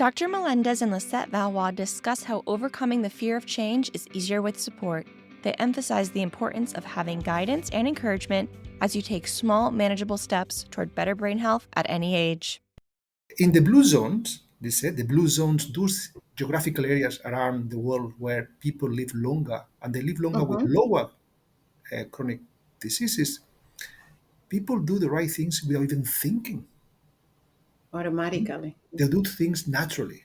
Dr. Melendez and Licet Valois discuss how overcoming the fear of change is easier with support. They emphasize the importance of having guidance and encouragement as you take small, manageable steps toward better brain health at any age. In the blue zones, they said the blue zones, those geographical areas around the world where people live longer and they live longer with Mhm. lower chronic diseases, people do the right things without even thinking. Automatically, They do things naturally.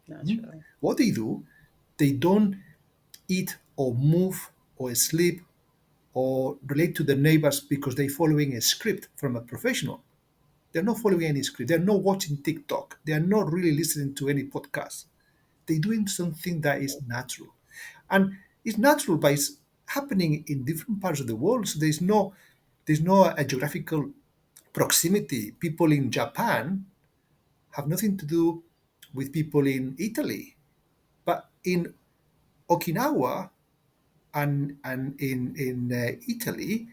Mm. naturally. What they do, they don't eat or move or sleep or relate to their neighbors because they're following a script from a professional. They're not following any script. They're not watching TikTok. They are not really listening to any podcast. They're doing something that is natural. And it's natural, but it's happening in different parts of the world. So there's no a geographical proximity. People in Japan have nothing to do with people in Italy. But in Okinawa and in Italy,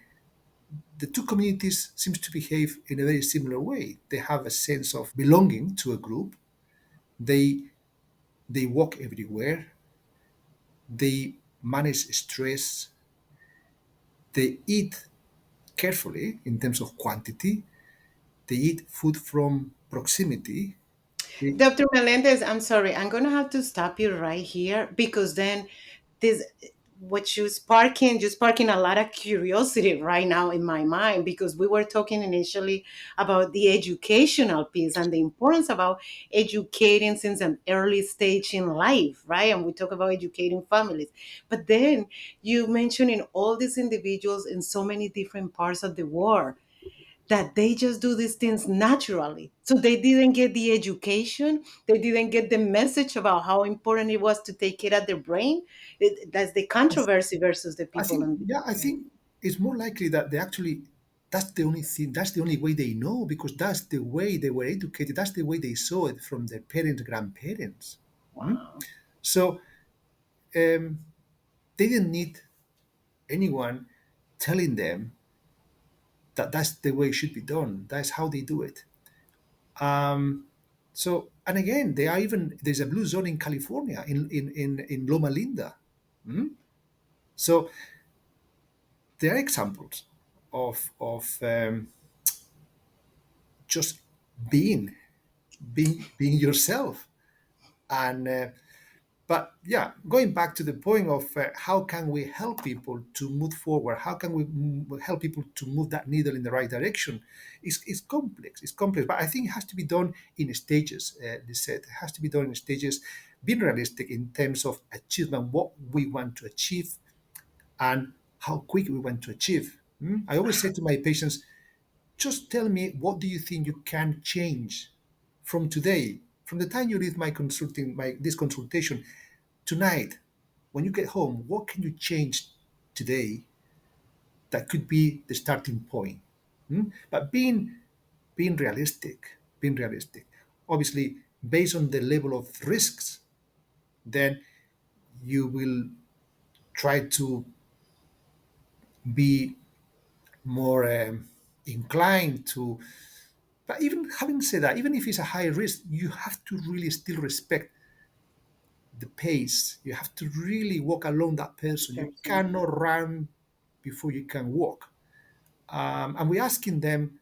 the two communities seems to behave in a very similar way. They have a sense of belonging to a group. They they walk everywhere. They manage stress. They eat carefully in terms of quantity. They eat food from proximity. They- Dr. Melendez, I'm sorry, I'm gonna have to stop you right here because then this what you sparking a lot of curiosity right now in my mind because we were talking initially about the educational piece and the importance about educating since an early stage in life, right? And we talk about educating families. But then you mentioning all these individuals in so many different parts of the world that they just do these things naturally. So they didn't get the education, they didn't get the message about how important it was to take care of their brain. That's the controversy versus the I people think, in yeah, I think it's more likely that they actually, that's the only thing, that's the only way they know because that's the way they were educated, that's the way they saw it from their parents, grandparents. Mm? wow. So um, they didn't need anyone telling them that that's the way it should be done. That's how they do it. Um, so, and again, there's a blue zone in California, in Loma Linda. Mm? So there are examples of just being being yourself. And but yeah, going back to the point of how can we help people to move forward, how can we help people to move that needle in the right direction, it's complex, it's complex, but I think it has to be done in stages. They said it has to be done in stages, being realistic in terms of achievement, what we want to achieve and how quick we want to achieve. I always say to my patients, just tell me, what do you think you can change from today, from the time you leave my this consultation tonight, when you get home? What can you change today that could be the starting point? But being realistic, being realistic. Obviously, based on the level of risks, then you will try to be more inclined to. But even having said that, even if it's a high risk, you have to really still respect the pace. You have to really walk along that person. You Person. cannot run before you can walk. And we're asking them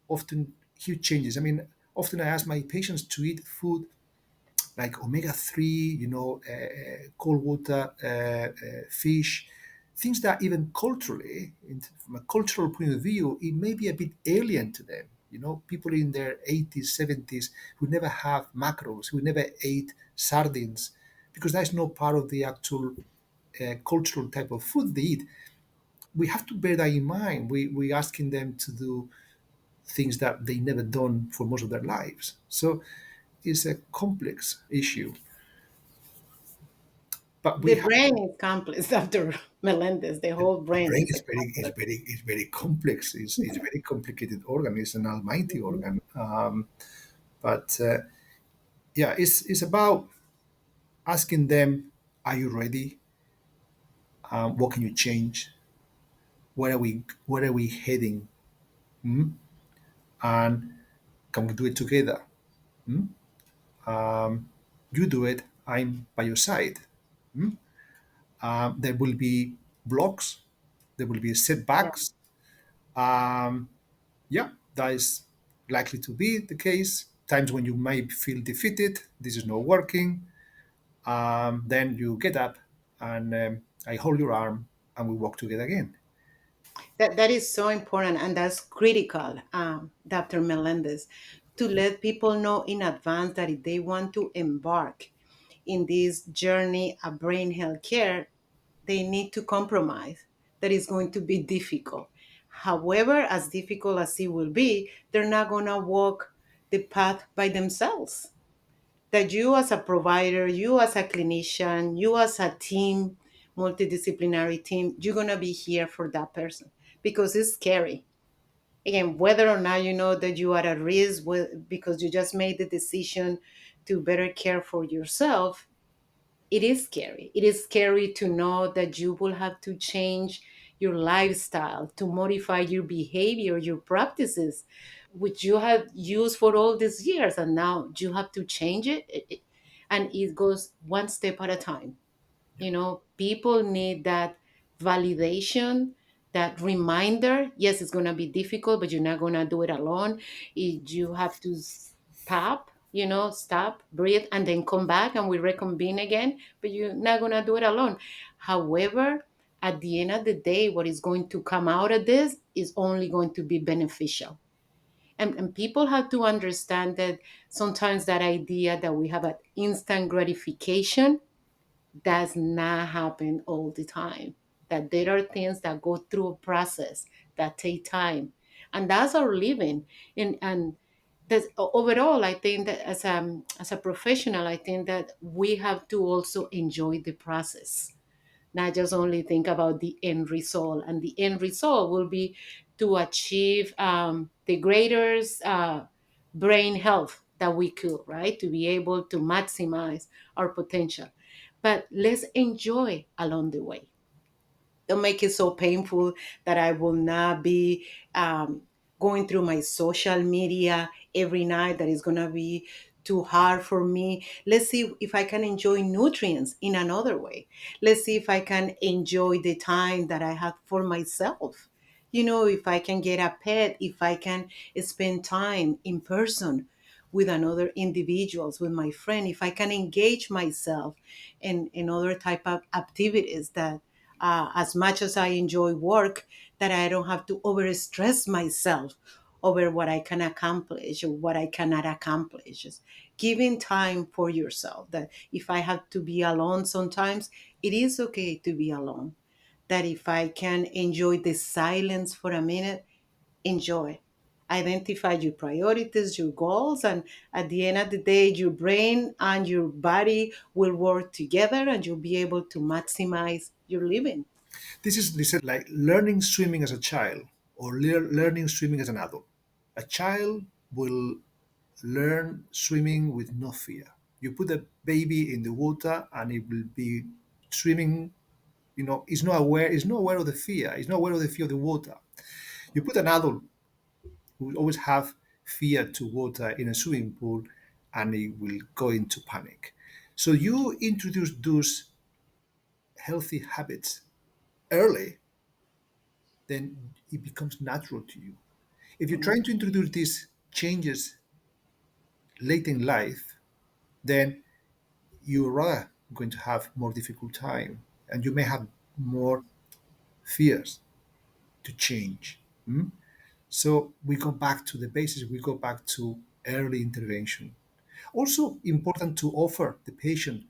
often huge changes. I mean, often I ask my patients to eat food like omega-3, cold water, fish, things that even culturally, from a cultural point of view, it may be a bit alien to them. People in their 80s, 70s who never have macros, who never ate sardines, because that's not part of the actual cultural type of food they eat. We have to bear that in mind. We're asking them to do things that they never done for most of their lives. So it's a complex issue. But we The have brain is complex after Melendez. The whole the brain brain is a complex. is very complex. It's a very complicated organ. It's an almighty Mhm. organ. But yeah, it's about asking them, "Are you ready? What can you change? Where are we heading? Mm? And can we do it together?" Mm? You do it, I'm by your side. There will be blocks, there will be Yeah. setbacks. Um, yeah, that is likely to be the case. Times when you may feel defeated, this is not working. Then you get up and I hold your arm and we walk together again. That is so important, and that's critical, Dr. Melendez, to let people know in advance that if they want to embark in this journey of brain health care, they need to compromise. That is going to be difficult. However, as difficult as it will be, they're not going to walk the path by themselves. That you as a provider, you as a clinician, you as a team, multidisciplinary team, you're going to be here for that person because it's scary. Again, whether or not you know that you are at risk because you just made the decision to better care for yourself, it is scary. It is scary to know that you will have to change your lifestyle, to modify your behavior, your practices, which you have used for all these years, and now you have to change it. And it goes one step at a time. People need that validation, that reminder. Yes, it's going to be difficult, but you're not going to do it alone. You have to stop, breathe, and then come back and we reconvene again, but you're not going to do it alone. However, at the end of the day, what is going to come out of this is only going to be beneficial. And people have to understand that sometimes that idea that we have an instant gratification does not happen all the time. That there are things that go through a process that take time, and that's our living. And that's overall. I think that as a professional, I think that we have to also enjoy the process, not just only think about the end result. And the end result will be to achieve the greatest brain health that we could, right? To be able to maximize our potential. But let's enjoy along the way. Don't make it so painful that I will not be going through my social media every night. That is going to be too hard for me. Let's see if I can enjoy nutrients in another way. Let's see if I can enjoy the time that I have for myself. If I can get a pet, if I can spend time in person with another individuals, with my friend, if I can engage myself in other type of activities that as much as I enjoy work, that I don't have to overstress myself over what I can accomplish or what I cannot accomplish. Just giving time for yourself. That if I have to be alone sometimes, it is okay to be alone. That if I can enjoy the silence for a minute, enjoy. Identify your priorities, your goals, and at the end of the day, your brain and your body will work together and you'll be able to maximize your living. This is like learning swimming as a child or learning swimming as an adult. A child will learn swimming with no fear. You put a baby in the water and it will be swimming. It's not aware of the fear. It's not aware of the fear of the water. You put an adult who will always have fear to water in a swimming pool and it will go into panic. So you introduce those healthy habits early, then it becomes natural to you. If you're Mhm. trying to introduce these changes late in life, then you're rather going to have more difficult time and you may have more fears to change. So we go back to the basics, we go back to early intervention. Also important to offer the patient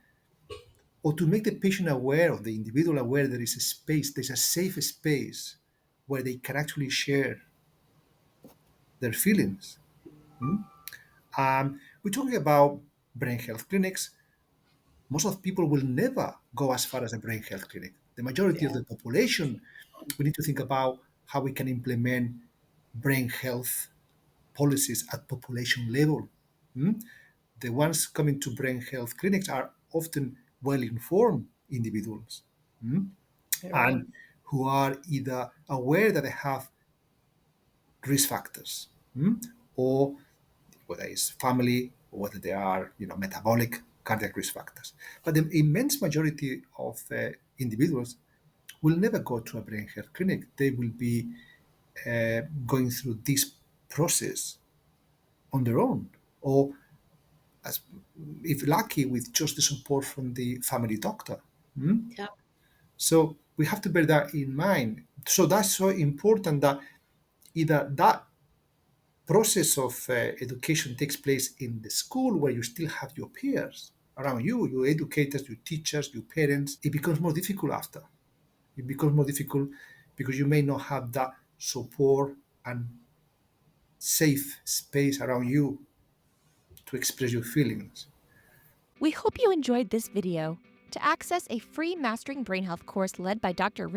or to make the patient aware of the individual aware there is a space, there's a safe space where they can actually share their feelings. We're talking about brain health clinics. Most of people will never go as far as a brain health clinic. The majority of Yeah. the population, we need to think about how we can implement brain health policies at population level. Hmm? The ones coming to brain health clinics are often well informed individuals, You're right. and who are either aware that they have risk factors, or whether it's family, or whether they are, metabolic cardiac risk factors. But the immense majority of individuals will never go to a brain health clinic. They will be going through this process on their own, or as if lucky, with just the support from the family doctor. Hmm? Yeah. So we have to bear that in mind. So that's so important that either that process of education takes place in the school where you still have your peers around you, your educators, your teachers, your parents. It becomes more difficult after. It becomes more difficult because you may not have that support and safe space around you to express your feelings. We hope you enjoyed this video. To access a free Mastering Brain Health course led by Dr.